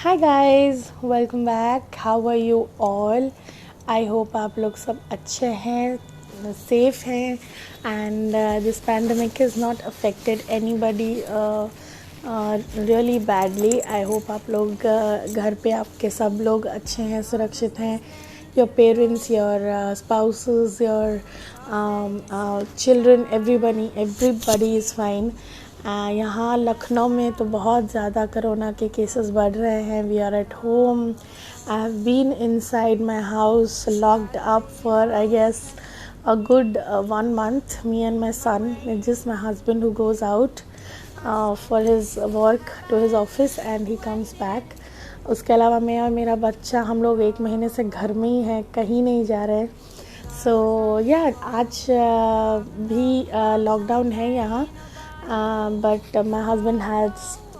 Hi guys, welcome back. How are you all? I hope आप लोग सब अच्छे हैं, सेफ हैं and this pandemic is not affected anybody really badly. I hope आप लोग घर पे आपके सब लोग अच्छे हैं, सुरक्षित हैं। Your parents, your spouses, your children, everybody is fine। यहाँ लखनऊ में तो बहुत ज़्यादा कोरोना के केसेस बढ़ रहे हैं। We are at home. I have been inside my house locked up for I guess a good 1 month, me and my son. It's just my husband who goes out for his work to his office and he comes back. उसके अलावा मैं और मेरा बच्चा हम लोग 1 महीने से घर में ही हैं, कहीं नहीं जा रहे। सो या आज भी लॉकडाउन है यहाँ, but my husband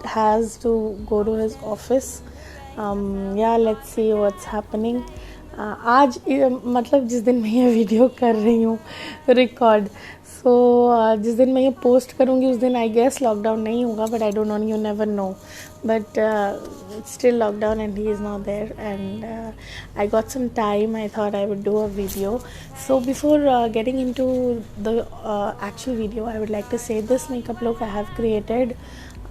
has to go to his office. या लेट्स सी व्हाट्स हैपनिंग। आज मतलब जिस दिन मैं ये वीडियो कर रही हूँ रिकॉर्ड, सो जिस दिन मैं ये पोस्ट करूँगी उस दिन आई गेस लॉकडाउन नहीं होगा, but I don't know, you never know. But it's still lockdown and he is not there, and I got some time. I thought I would do a video. So before getting into the actual video, I would like to say this makeup look I have created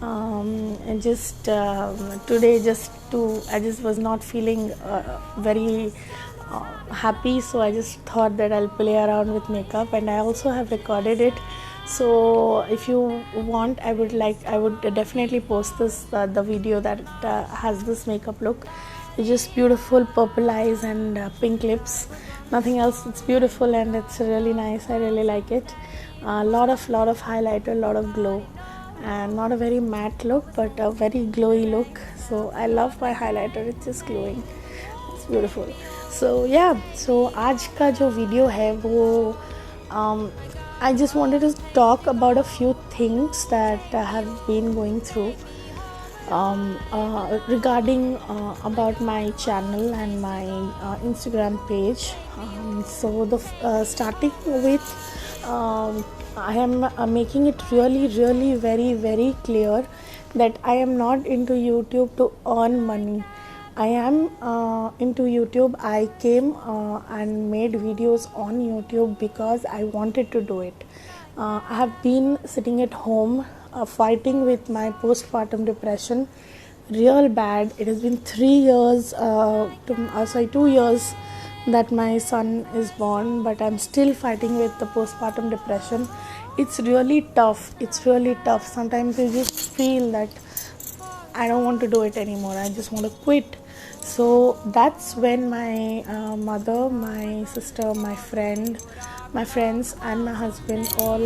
and just today, I just was not feeling very happy, so I just thought that I'll play around with makeup, and I also have recorded it. So if you want, I would definitely post this the video that has this makeup look. It's just beautiful purple eyes and pink lips, nothing else. It's beautiful and it's really nice. I really like it. Lot of highlighter, lot of glow, and not a very matte look but a very glowy look. So I love my highlighter, it's just glowing, it's beautiful. So yeah, so आज का जो video है वो I just wanted to talk about a few things that I have been going through regarding about my channel and my Instagram page. So the starting with, I am making it really very clear that I am not into YouTube to earn money. I am into YouTube. I came and made videos on YouTube because I wanted to do it. I have been sitting at home fighting with my postpartum depression real bad. It has been 3 years, 2 years that my son is born, but I'm still fighting with the postpartum depression. It's really tough. Sometimes you just feel that I don't want to do it anymore. I just want to quit. So that's when my mother, my sister, my friends and my husband all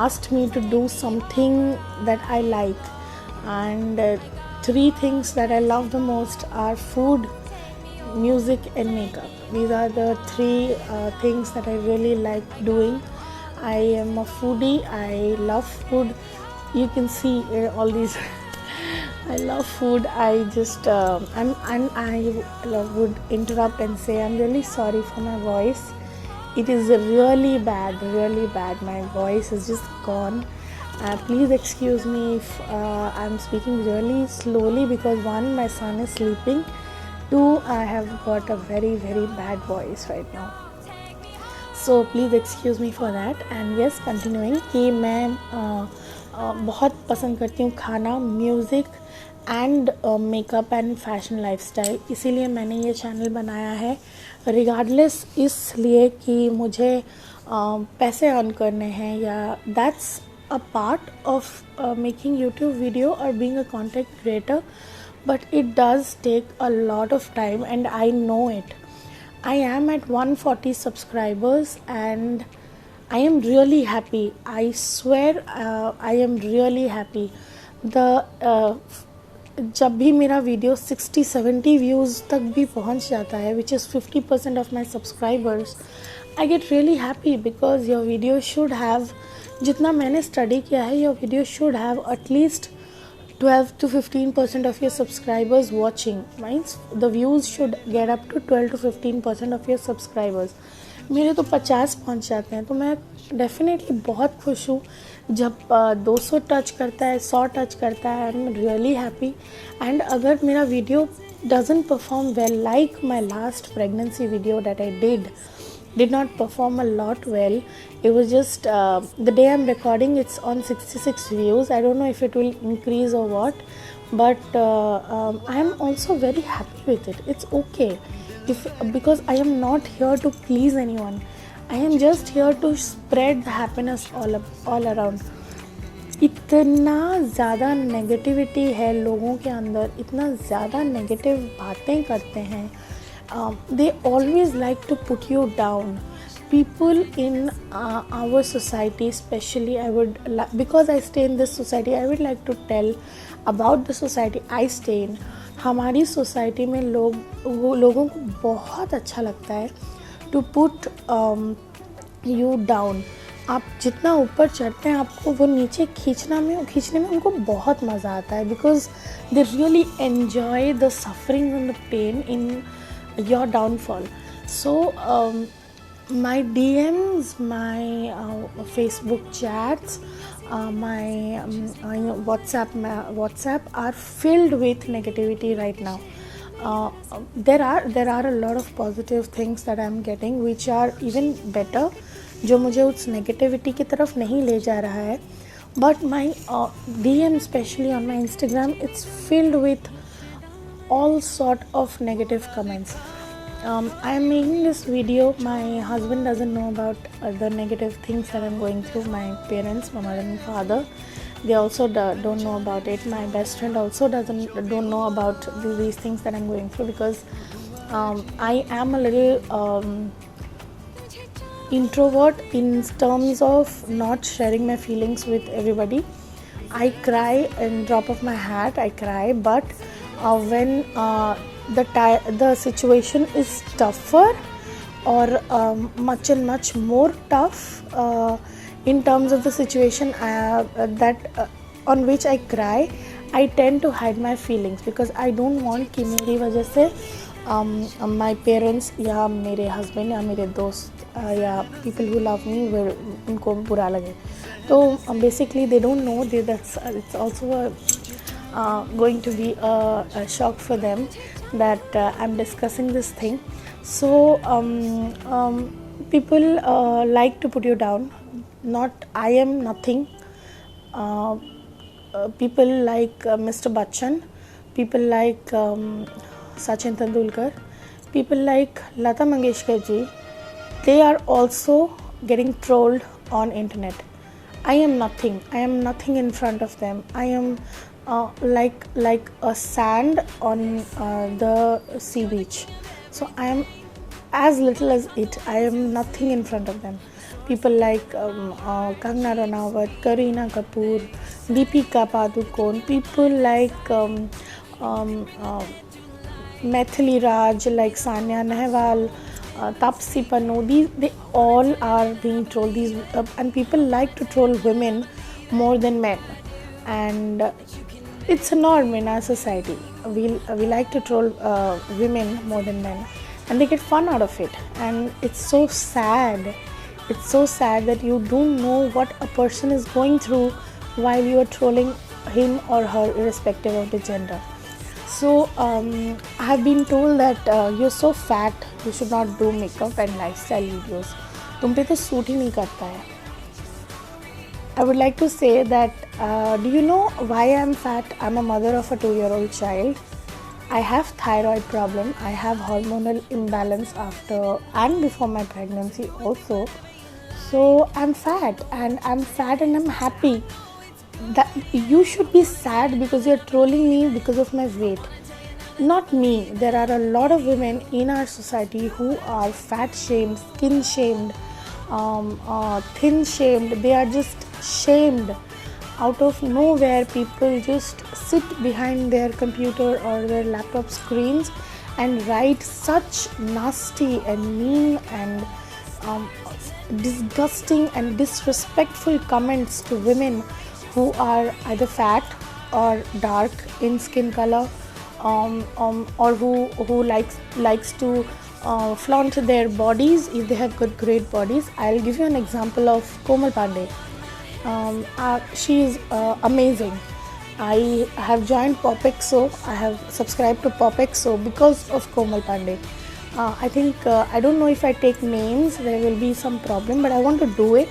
asked me to do something that I like. And 3 things that I love the most are food, music and makeup. These are the 3 things that I really like doing. I am a foodie. I love food. You can see all these I love food. I just I would interrupt and say I'm really sorry for my voice. It is really bad. My voice is just gone. Please excuse me if I'm speaking really slowly because 1, my son is sleeping. 2, I have got a very bad voice right now. So please excuse me for that. And yes, continuing कि मैं बहुत पसंद करती हूँ खाना, music and makeup and fashion lifestyle. इसीलिए मैंने ये चैनल बनाया है, रिगार्डलेस इसलिए कि मुझे पैसे अर्न करने हैं, या that's a part of making YouTube video और being a content creator, but it does take a lot of time and I know it. I am at 140 subscribers and I am really happy. I swear I am really happy. जब भी मेरा video 60-70 views तक भी पहुंच जाता है, which is 50% of my subscribers, I get really happy because your video should have, जितना मैंने स्टडी किया है, your video should have at least 12 to 15% of your subscribers watching. Means the views should get up to 12 to 15% of your subscribers. मेरे तो 50 पहुंच जाते हैं, तो मैं डेफिनेटली बहुत खुश हूँ जब 200 टच करता है, 100 टच करता है। I am really happy. And अगर मेरा video doesn't perform well, like my last pregnancy video that I did not perform a lot well. It was just the day I'm recording, it's on 66 views. I don't know if it will increase or what, but I'm also very happy with it. It's okay, because I am not here to please anyone. I am just here to spread the happiness all around. इतना ज़्यादा negativity है लोगों के अंदर, इतना ज़्यादा negative बातें करते हैं. They always like to put you down. People in our society, especially, I would because I stay in this society, I would like to tell about the society I stay in. हमारी society में लोगों को बहुत अच्छा लगता है to put you down. आप जितना ऊपर चढ़ते हैं आपको वो नीचे खींचने में उनको बहुत मज़ा आता है, because they really enjoy the suffering and the pain in your downfall. So my DMs, my Facebook chats, my WhatsApp are filled with negativity right now. There are a lot of positive things that I'm getting which are even better, जो मुझे उस negativity की तरफ नहीं ले जा रहा है. But my DM, especially on my Instagram, it's filled with all sort of negative comments. I am making this video. My husband doesn't know about the negative things that I'm going through. My parents, my mother and father, they also don't know about it. My best friend also don't know about these things that I'm going through, because I am a little introvert in terms of not sharing my feelings with everybody. I cry in drop of my hat. I cry, but when the situation is tougher or much and much more tough in terms of the situation on which I cry, I tend to hide my feelings, because I don't want कि मेरी वजह से my parents या मेरे husband या मेरे दोस्त या people who love me उनको बुरा लगे. तो basically they don't know that it's also going to be a shock for them that I'm discussing this thing. So people like to put you down. Not I am nothing. People like Mr. Bachchan, people like Sachin Tendulkar, people like Lata Mangeshkar ji, they are also getting trolled on internet. I am nothing. I am nothing in front of them. I am like a sand on the sea beach. So I am as little as it. I am nothing in front of them. People like Kangana Ranaut, Kareena Kapoor, Deepika Padukone, people like Maithili Raj, like Sania Nehwal, Tapsi Pannu, they all are being trolled. And people like to troll women more than men. And it's a norm in our society. We like to troll women more than men, and they get fun out of it. And it's so sad. It's so sad that you don't know what a person is going through while you are trolling him or her, irrespective of the gender. So I have been told that you're so fat, you should not do makeup and lifestyle videos. तुम पे तो suit ही नहीं करता है. I would like to say that do you know why I'm fat? I'm a mother of a 2-year-old child. I have thyroid problem. I have hormonal imbalance after and before my pregnancy also. So I'm fat and I'm happy. That you should be sad because you're trolling me because of my weight. Not me. There are a lot of women in our society who are fat shamed, skin shamed, thin shamed. They are just shamed. Out of nowhere, people just sit behind their computer or their laptop screens and write such nasty and mean and disgusting and disrespectful comments to women who are either fat or dark in skin color, or who likes to flaunt their bodies if they have got great bodies. I'll give you an example of Komal Pandey. She is amazing. I have joined Popexo. I have subscribed to Popexo because of Komal Pandey. I think I don't know if I take names, there will be some problem, but I want to do it.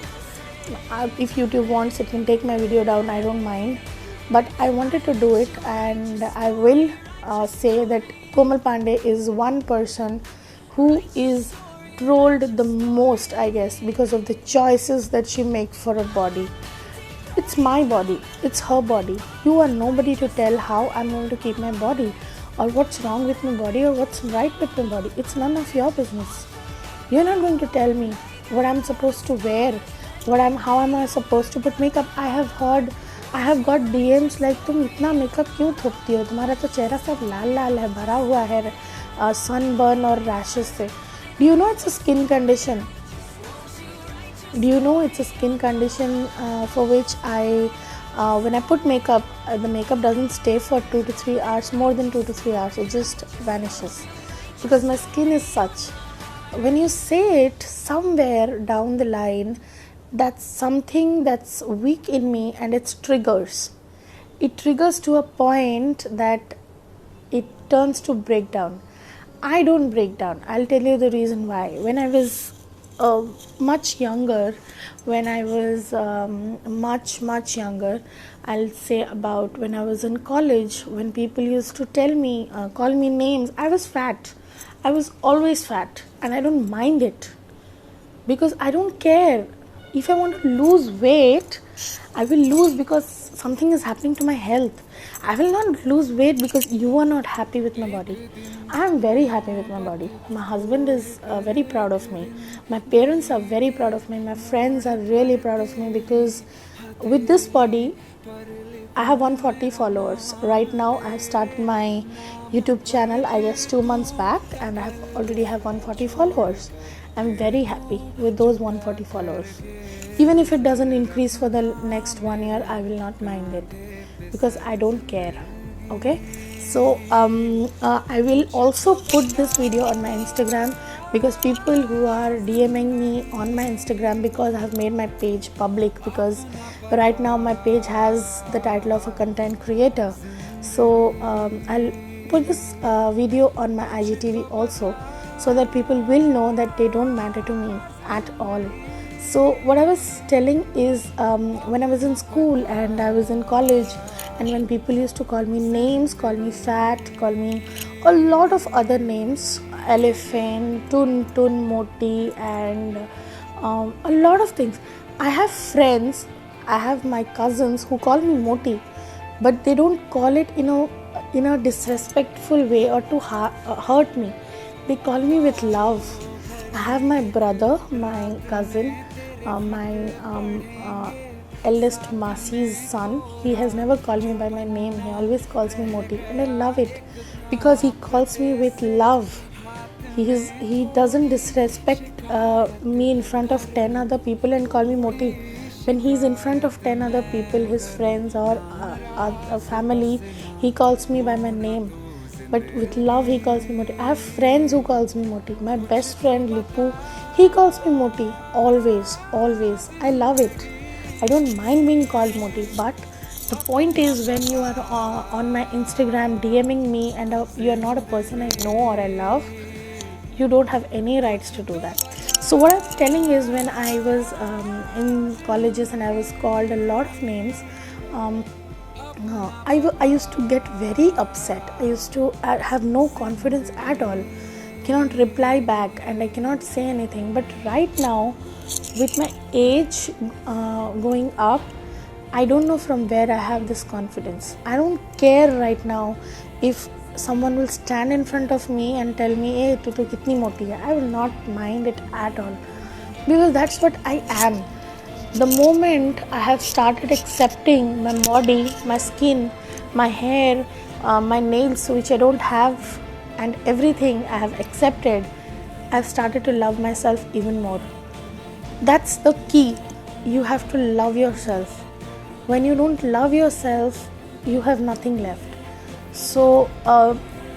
If YouTube wants, it can take my video down. I don't mind, but I wanted to do it, and I will say that Komal Pandey is one person who is trolled the most, I guess, because of the choices that she makes for her body. It's my body, it's her body. You are nobody to tell how I'm going to keep my body, or what's wrong with my body, or what's right with my body. It's none of your business. You're not going to tell me what I'm supposed to wear, how am I supposed to put makeup. I have got DMs like, तुम इतना makeup क्यों थोपती हो, तुम्हारा तो चेहरा सब लाल लाल है, भरा हुआ है sunburn और rashes से. Do you know it's a skin condition? Do you know it's a skin condition for which when I put makeup, the makeup doesn't stay for 2 to 3 hours, more than 2 to 3 hours, it just vanishes because my skin is such. When you say it somewhere down the line, that's something that's weak in me, and it triggers to a point that it turns to breakdown. I don't break down. I'll tell you the reason why. When I was much younger, much younger, I'll say about when I was in college, when people used to call me names, I was fat. I was always fat, and I don't mind it because I don't care. If I want to lose weight, I will lose because something is happening to my health. I will not lose weight because you are not happy with my body. I am very happy with my body. My husband is very proud of me. My parents are very proud of me. My friends are really proud of me because with this body, I have 140 followers. Right now, I have started my YouTube channel, I guess 2 months back, and I already have 140 followers. I'm very happy with those 140 followers. Even if it doesn't increase for the next 1 year, I will not mind it because I don't care. Okay, so I will also put this video on my Instagram because people who are DMing me on my Instagram, because I have made my page public, because right now my page has the title of a content creator. So I'll put this video on my IGTV also, so that people will know that they don't matter to me at all. So what I was telling is, when I was in school and I was in college, and when people used to call me names, call me fat, call me a lot of other names, elephant, tun moti, and a lot of things. I have friends, I have my cousins who call me moti, but they don't call it in a disrespectful way or to hurt me. They call me with love. I have my brother, my cousin, my eldest Masi's son. He has never called me by my name. He always calls me Moti, and I love it because he calls me with love. He doesn't disrespect me in front of 10 other people and call me Moti. When he's in front of 10 other people, his friends or a family, he calls me by my name. But with love, he calls me Moti. I have friends who calls me Moti. My best friend Lipu, he calls me Moti. Always. I love it. I don't mind being called Moti. But the point is, when you are on my Instagram DMing me and you are not a person I know or I love, you don't have any rights to do that. So what I'm telling is, when I was in colleges and I was called a lot of names, I used to get very upset. I used to have no confidence at all. Cannot reply back and I cannot say anything. But right now, with my age going up, I don't know from where I have this confidence. I don't care right now if someone will stand in front of me and tell me, hey, tu kitni moti hai. I will not mind it at all, because that's what I am. The moment I have started accepting my body, my skin, my hair, my nails which I don't have, and everything I have accepted, I've started to love myself even more. That's the key. You have to love yourself. When you don't love yourself, you have nothing left. So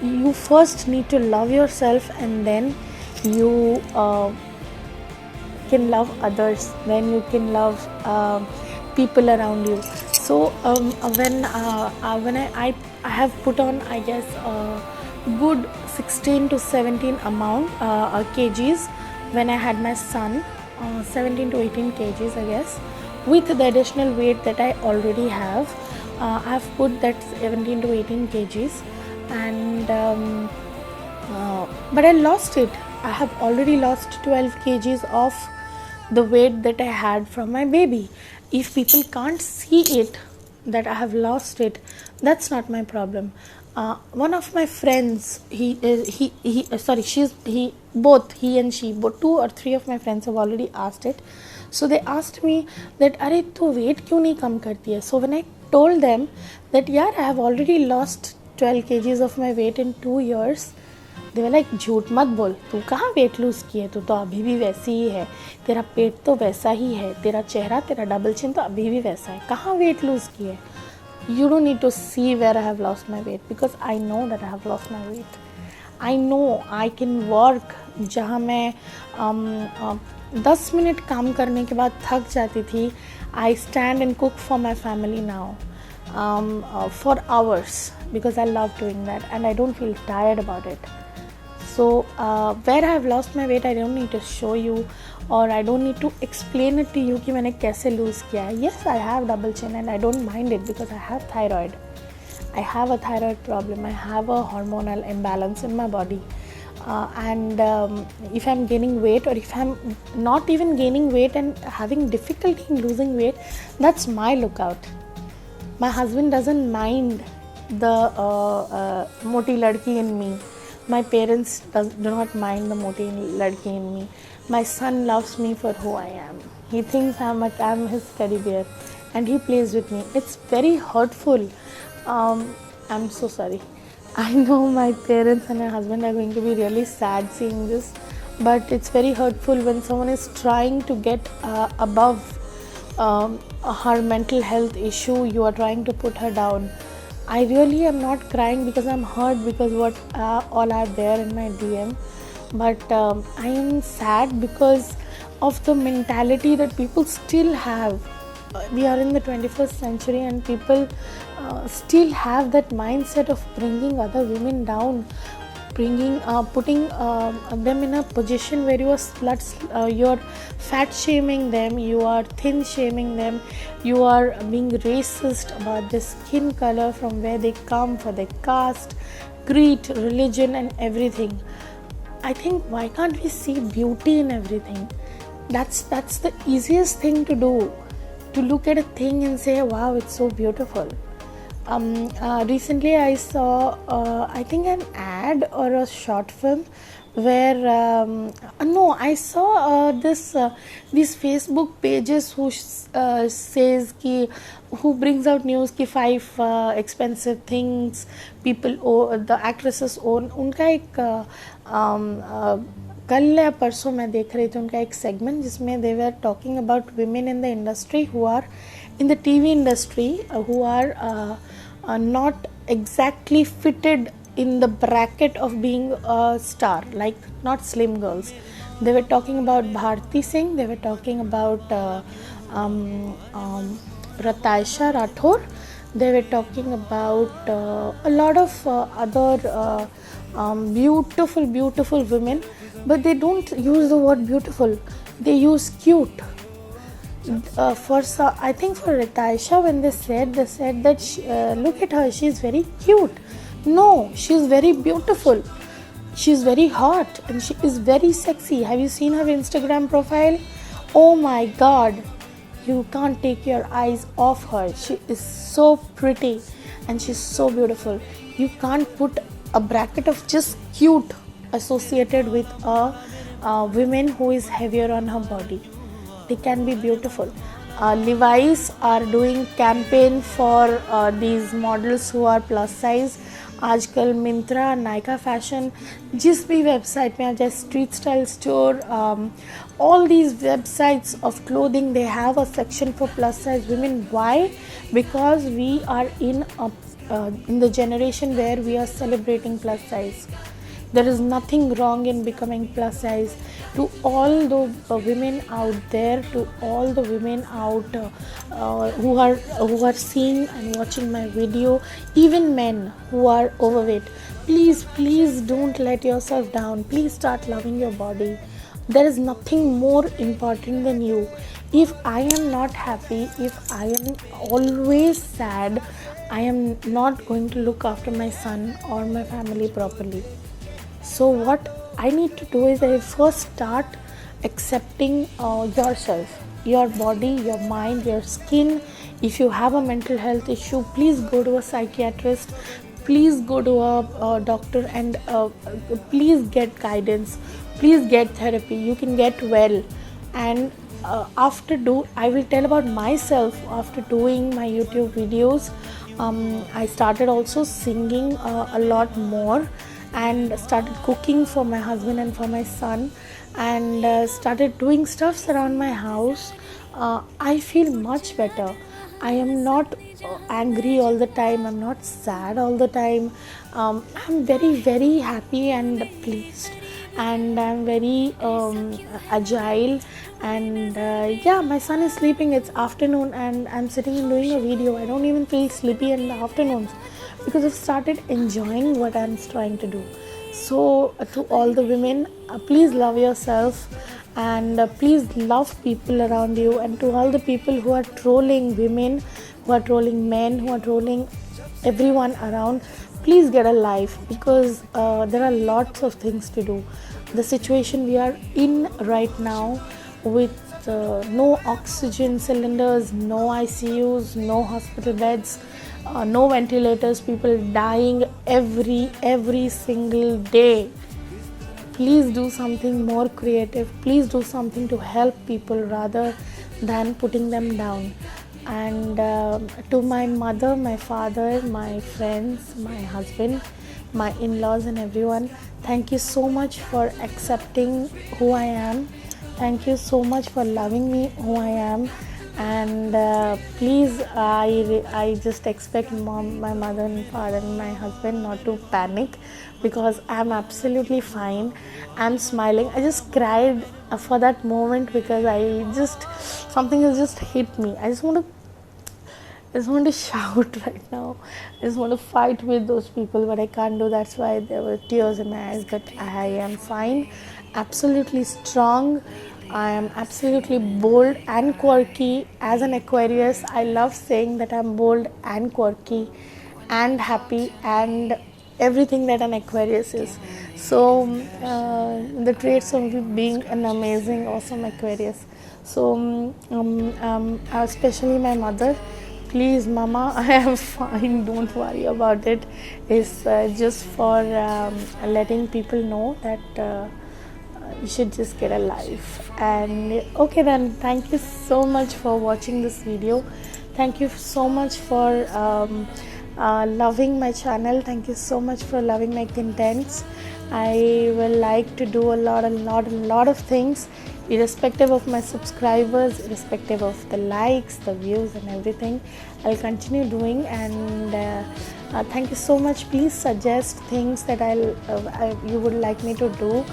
you first need to love yourself, and then you can love others, then you can love people around you. So when I have put on, I guess, good 16 to 17 kgs when I had my son, 17 to 18 kgs, I guess, with the additional weight that I already have. I have put that 17 to 18 kgs, and but I lost it. I have already lost 12 kgs of the weight that I had from my baby. If people can't see it, that I have lost it, that's not my problem. One of my friends, both he and she, both 2 or 3 of my friends have already asked it. So they asked me that, "अरे तू weight क्यों नहीं कम करती है?" So when I told them that, "Yeah, I have already lost 12 kgs of my weight in 2 years," they were like, "झूठ मत बोल, तू कहाँ वेट लूज़ की है, तू तो अभी भी वैसी ही है, तेरा पेट तो वैसा ही है, तेरा चेहरा, तेरा डबल चिन तो अभी भी वैसा है, कहाँ वेट लूज़ की है." You don't need to see where I have lost my weight, because I know that I have lost my weight. I know I can work. जहाँ मैं 10 मिनट काम करने के बाद थक जाती थी, I stand and cook for my family now for hours, because I love doing that and I don't feel tired about it. So where I have lost my weight, I don't need to show you, or I don't need to explain it to you कि मैंने कैसे lose किया है. Yes, I have double chin and I don't mind it because I have thyroid. I have a thyroid problem. I have a hormonal imbalance in my body. And if I'm gaining weight, or if I'm not even gaining weight and having difficulty in losing weight, that's my lookout. My husband doesn't mind the moti ladki in me. My parents do not mind the moti ladki in me. My son loves me for who I am. He thinks I'm his teddy bear and he plays with me. It's very hurtful. I'm so sorry. I know my parents and my husband are going to be really sad seeing this, but it's very hurtful when someone is trying to get above her mental health issue. You are trying to put her down. I really am not crying because I'm hurt because what all are there in my DM, but I am sad because of the mentality that people still have. We are in the 21st century and people still have that mindset of bringing other women down, putting them in a position where you're fat shaming them, you are thin shaming them, you are being racist about their skin color, from where they come, for their caste, creed, religion and everything. I think, why can't we see beauty in everything? That's the easiest thing to do, to look at a thing and say, wow, it's so beautiful. Recently I saw I think an ad or a short film where I saw these Facebook pages who says ki, who brings out news ki 5 expensive things people the actresses own. उनका एक कल या परसों मैं देख रही थी उनका एक सेगमेंट जिसमें they were talking about women in the industry who are in the TV industry who are not exactly fitted in the bracket of being a star, like not slim girls. They were talking about Bharti Singh, they were talking about Rataisha Rathore, they were talking about a lot of other beautiful women, but they don't use the word beautiful, they use cute. I think for Rataisha, when they said that look at her, she's very cute. No, she's very beautiful. She's very hot and she is very sexy. Have you seen her Instagram profile? Oh my God, you can't take your eyes off her. She is so pretty and she's so beautiful. You can't put a bracket of just cute associated with a woman who is heavier on her body. They can be beautiful. Levi's are doing campaign for these models who are plus size. आजकल Myntra, Nykaa fashion, जिस भी website में आप जैसे street style store, all these websites of clothing, they have a section for plus size women. Why? Because we are in the generation where we are celebrating plus size. There is nothing wrong in becoming plus size. To all the women out there, to all the women out who are seeing and watching my video, even men who are overweight, please don't let yourself down. Please start loving your body. There is nothing more important than you. If I am not happy, if I am always sad, I am not going to look after my son or my family properly. So what I need to do is I first start accepting yourself, your body, your mind, your skin. If you have a mental health issue, please go to a psychiatrist, please go to a doctor, and please get guidance, please get therapy. You can get well. And I will tell about myself. After doing my YouTube videos, I started also singing a lot more, and started cooking for my husband and for my son, and started doing stuffs around my house. I feel much better. I am not angry all the time, I'm not sad all the time. I'm very happy and pleased, and I'm very agile. And yeah, my son is sleeping, it's afternoon, and I'm sitting and doing a video. I don't even feel sleepy in the afternoons, because I've started enjoying what I'm trying to do. So to all the women, please love yourself, and please love people around you. And to all the people who are trolling women, who are trolling men, who are trolling everyone around, please get a life, because there are lots of things to do. The situation we are in right now, with no oxygen cylinders, no ICUs, no hospital beds, no ventilators, people dying every single day. Please do something more creative. Please do something to help people rather than putting them down. And to my mother, my father, my friends, my husband, my in-laws, and everyone, thank you so much for accepting who I am. Thank you so much for loving me who I am. And please, I just expect my mother and father and my husband not to panic, because I'm absolutely fine. I'm smiling. I just cried for that moment, because something has just hit me. I just want to shout right now. I just want to fight with those people, but I can't do. That's why there were tears in my eyes. But I am fine, absolutely strong. I am absolutely bold and quirky. As an Aquarius, I love saying that I'm bold and quirky and happy and everything that an Aquarius is. So the traits of being an amazing, awesome Aquarius. So especially my mother, please mama, I am fine, don't worry about it. It's just for letting people know that you should just get a life. And okay, then, thank you so much for watching this video. Thank you so much for loving my channel. Thank you so much for loving my contents. I will like to do a lot of things, irrespective of my subscribers, irrespective of the likes, the views, and everything. I'll continue doing. And thank you so much. Please suggest things that you would like me to do.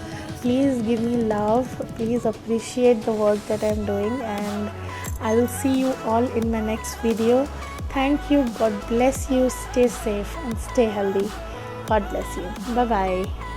Please give me love. Please appreciate the work that I'm doing, and I will see you all in my next video. Thank you. God bless you. Stay safe and stay healthy. God bless you. Bye bye.